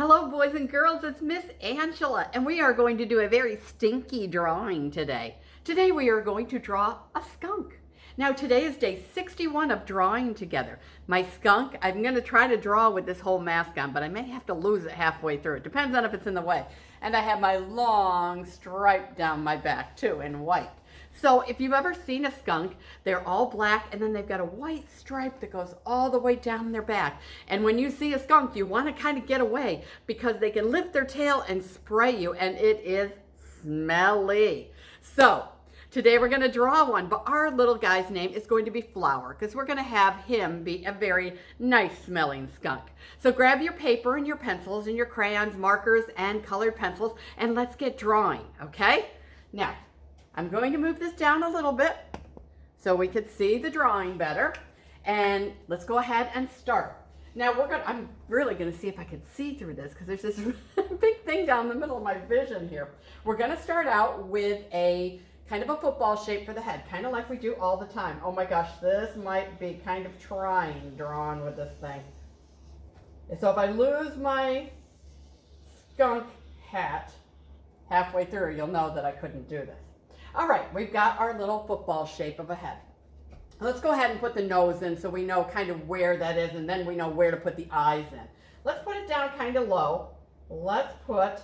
Hello, boys and girls. It's Miss Angela, and we are going to do a very stinky drawing today. Today we are going to draw a skunk. Now, today is day 61 of drawing together. My skunk, I'm going to try to draw with this whole mask on, but I may have to lose it halfway through. It depends on if it's in the way. And I have my long stripe down my back, too, in white. So if you've ever seen a skunk, they're all black and then they've got a white stripe that goes all the way down their back. And when you see a skunk, you want to kind of get away because they can lift their tail and spray you, and it is smelly. So today we're going to draw one, but our little guy's name is going to be Flower because we're going to have him be a very nice smelling skunk. So grab your paper and your pencils and your crayons, markers, and colored pencils, and let's get drawing, okay? Now, I'm going to move this down a little bit so we could see the drawing better. And let's go ahead and start. Now I'm really gonna see if I can see through this because there's this big thing down the middle of my vision here. We're gonna start out with a kind of a football shape for the head, kind of like we do all the time. Oh my gosh, this might be kind of trying drawing with this thing. And so if I lose my skunk hat halfway through, you'll know that I couldn't do this. All right, we've got our little football shape of a head. Let's go ahead and put the nose in so we know kind of where that is, and then we know where to put the eyes in. Let's put it down kind of low. Let's put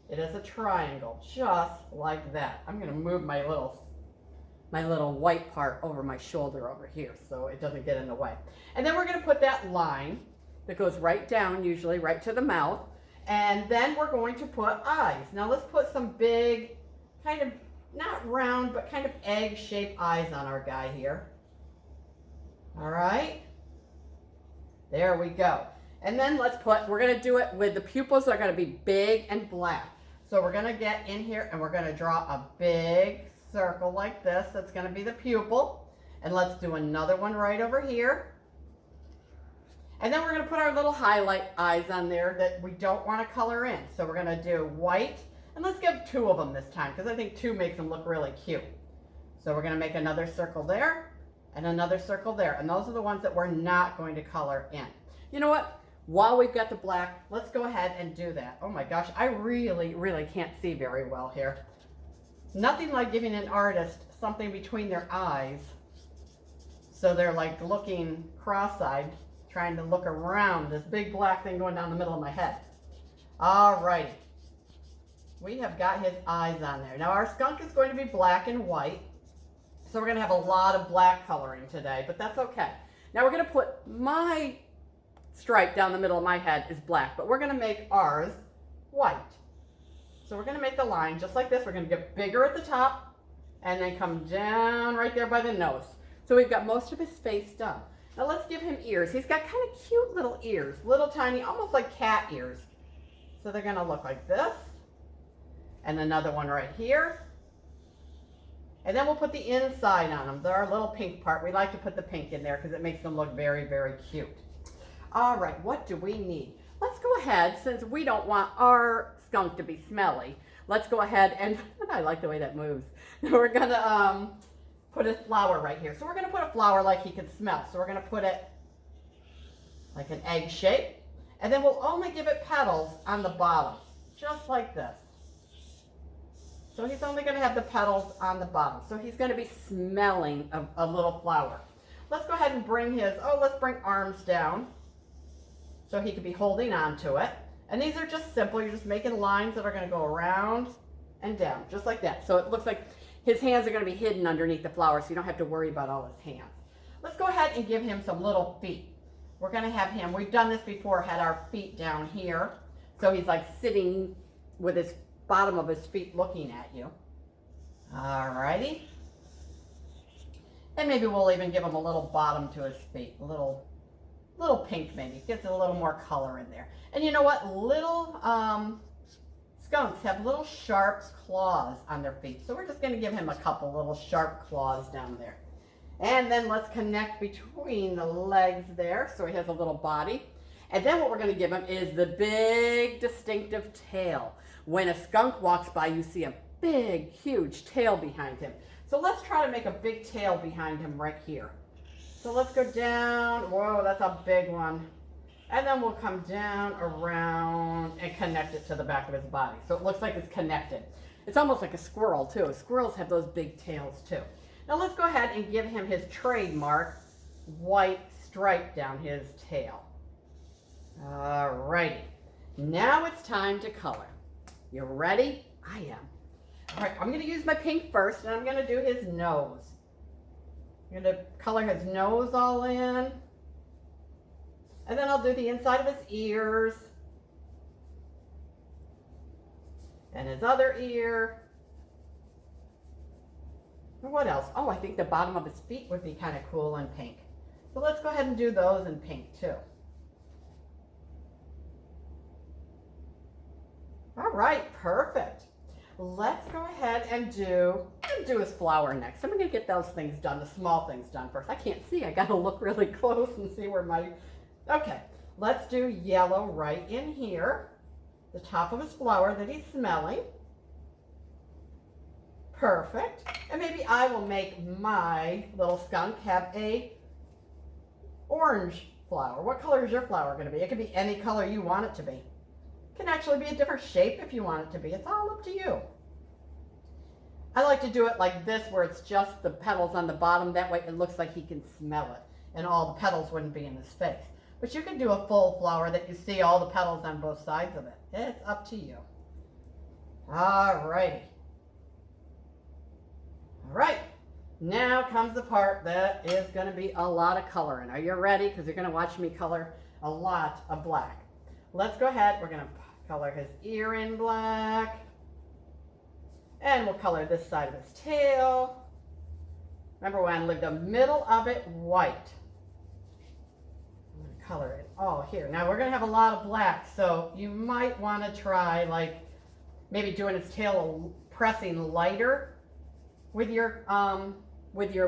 it as a triangle, just like that. I'm gonna move my little white part over my shoulder over here so it doesn't get in the way. And then we're gonna put that line that goes right down, usually right to the mouth, and then we're going to put eyes. Now let's put some big, kind of not round, but kind of egg-shaped eyes on our guy here. All right, there we go. And then we're gonna do it with the pupils that are gonna be big and black. So we're gonna get in here and we're gonna draw a big circle like this. That's gonna be the pupil. And let's do another one right over here. And then we're gonna put our little highlight eyes on there that we don't wanna color in. So we're gonna do white. And let's give two of them this time because I think two makes them look really cute. So we're going to make another circle there and another circle there. And those are the ones that we're not going to color in. You know what? While we've got the black, let's go ahead and do that. Oh my gosh, I really, really can't see very well here. Nothing like giving an artist something between their eyes so they're like looking cross-eyed, trying to look around this big black thing going down the middle of my head. All righty. We have got his eyes on there. Now our skunk is going to be black and white. So we're going to have a lot of black coloring today, but that's okay. Now we're going to put my stripe down the middle of my head is black, but we're going to make ours white. So we're going to make the line just like this. We're going to get bigger at the top and then come down right there by the nose. So we've got most of his face done. Now let's give him ears. He's got kind of cute little ears, little tiny, almost like cat ears. So they're going to look like this. And another one right here. And then we'll put the inside on them, our little pink part. We like to put the pink in there because it makes them look very, very cute. All right, what do we need? Let's go ahead, since we don't want our skunk to be smelly, let's go ahead and, I like the way that moves. We're gonna put a flower right here. So we're gonna put a flower like he can smell. So we're gonna put it like an egg shape. And then we'll only give it petals on the bottom, just like this. So he's only going to have the petals on the bottom. So he's going to be smelling a little flower. Let's go ahead and bring let's bring arms down so he could be holding on to it. And these are just simple. You're just making lines that are going to go around and down, just like that. So it looks like his hands are going to be hidden underneath the flower, so you don't have to worry about all his hands. Let's go ahead and give him some little feet. We're going to have him, we've done this before, had our feet down here. So he's like sitting with his bottom of his feet looking at you. All righty. And maybe we'll even give him a little bottom to his feet, a little pink maybe. Gets a little more color in there. And you know what? Little skunks have little sharp claws on their feet. So we're just going to give him a couple little sharp claws down there. And then let's connect between the legs there so he has a little body. And then what we're going to give him is the big distinctive tail. When a skunk walks by, you see a big, huge tail behind him. So let's try to make a big tail behind him right here. So let's go down. Whoa, that's a big one. And then we'll come down, around, and connect it to the back of his body. So it looks like it's connected. It's almost like a squirrel too. Squirrels have those big tails too. Now let's go ahead and give him his trademark white stripe down his tail. Alrighty. Now it's time to color. You ready? I am. All right, I'm going to use my pink first, and I'm going to do his nose. I'm going to color his nose all in. And then I'll do the inside of his ears. And his other ear. And what else? Oh, I think the bottom of his feet would be kind of cool in pink. So let's go ahead and do those in pink too. All right, perfect. Let's go ahead and do his flower next. I'm going to get those things done, the small things done first. I can't see. I got to look really close and see where my... Okay, let's do yellow right in here, the top of his flower that he's smelling. Perfect. And maybe I will make my little skunk have a orange flower. What color is your flower going to be? It could be any color you want it to be. It can actually be a different shape if you want it to be. It's all up to you. I like to do it like this, where it's just the petals on the bottom. That way it looks like he can smell it and all the petals wouldn't be in his face. But you can do a full flower that you see all the petals on both sides of it. It's up to you. All righty. All right. Now comes the part that is going to be a lot of coloring. Are you ready? Because you're going to watch me color a lot of black. Let's go ahead. We're going to color his ear in black. And we'll color this side of his tail. Remember, when I leave the middle of it white. I'm going to color it all here. Now we're going to have a lot of black, so you might want to try like maybe doing his tail, pressing lighter with your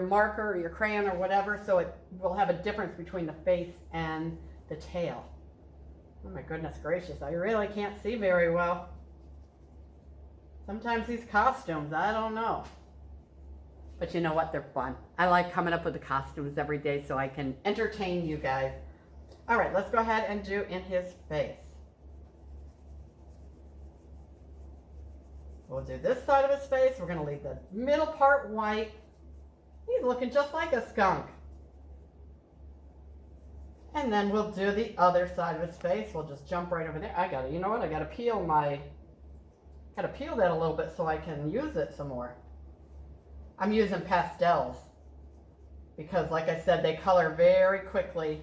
marker or your crayon or whatever, so it will have a difference between the face and the tail. Oh my goodness gracious, I really can't see very well. Sometimes these costumes, I don't know. But you know what, they're fun. I like coming up with the costumes every day so I can entertain you guys. All right, let's go ahead and do in his face. We'll do this side of his face. We're gonna leave the middle part white. He's looking just like a skunk. And then we'll do the other side of his face. We'll just jump right over there. You know what? I gotta peel that a little bit so I can use it some more. I'm using pastels because, like I said, they color very quickly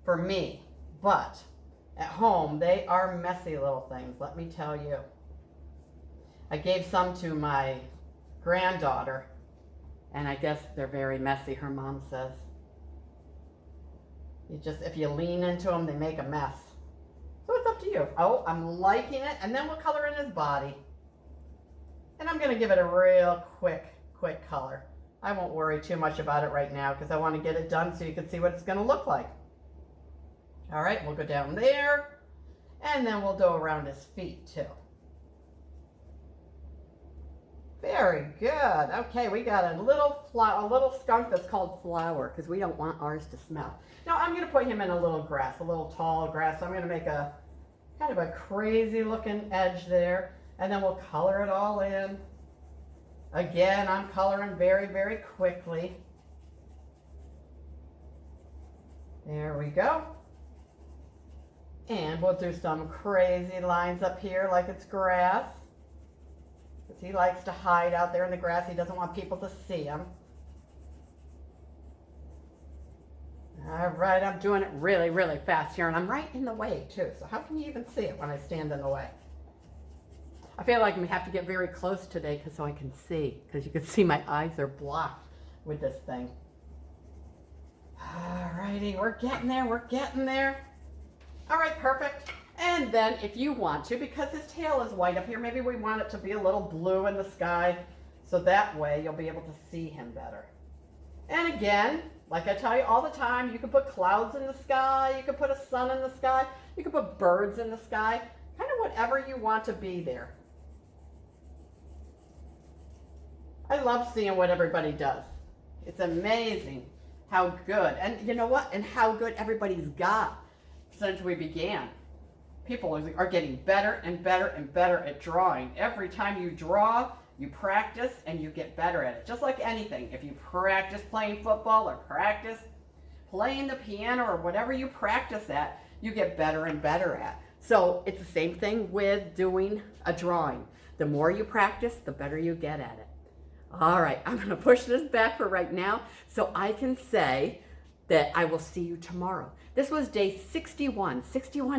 for me. But at home, they are messy little things, let me tell you. I gave some to my granddaughter, and I guess they're very messy, her mom says. If you lean into them, they make a mess. So it's up to you. Oh, I'm liking it, and then we'll color in his body. And I'm gonna give it a real quick color. I won't worry too much about it right now because I want to get it done so you can see what it's gonna look like. All right, we'll go down there, and then we'll go around his feet too. Very good. Okay, we got a little skunk that's called Flower because we don't want ours to smell. Now I'm going to put him in a little grass, a little tall grass. So I'm going to make a kind of a crazy looking edge there, and then we'll color it all in. Again, I'm coloring very, very quickly. There we go. And we'll do some crazy lines up here like it's grass. He likes to hide out there in the grass. He doesn't want people to see him. All right, I'm doing it really, really fast here, and I'm right in the way too. So how can you even see it when I stand in the way? I feel like we have to get very close today so I can see, because you can see my eyes are blocked with this thing. All righty, we're getting there, we're getting there. All right, perfect. And then if you want to, because his tail is white up here, maybe we want it to be a little blue in the sky, so that way you'll be able to see him better. And again, like I tell you all the time, you can put clouds in the sky, you can put a sun in the sky, you can put birds in the sky, kind of whatever you want to be there. I love seeing what everybody does. It's amazing how good, and you know what, and how good everybody's got since we began. People are getting better and better and better at drawing. Every time you draw, you practice and you get better at it. Just like anything. If you practice playing football or practice playing the piano or whatever you practice at, you get better and better at. So it's the same thing with doing a drawing. The more you practice, the better you get at it. All right, I'm going to push this back for right now so I can say that I will see you tomorrow. This was day 61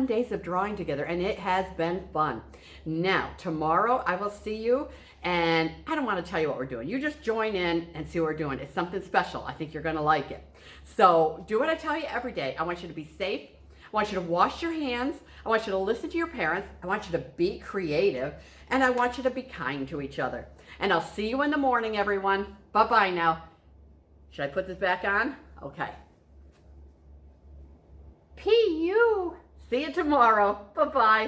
days of drawing together, and it has been fun. Now, tomorrow I will see you, and I don't want to tell you what we're doing. You just join in and see what we're doing. It's something special. I think you're going to like it. So do what I tell you every day. I want you to be safe. I want you to wash your hands. I want you to listen to your parents. I want you to be creative, and I want you to be kind to each other. And I'll see you in the morning, everyone. Bye-bye now. Should I put this back on? Okay. P.U. See you tomorrow. Bye-bye.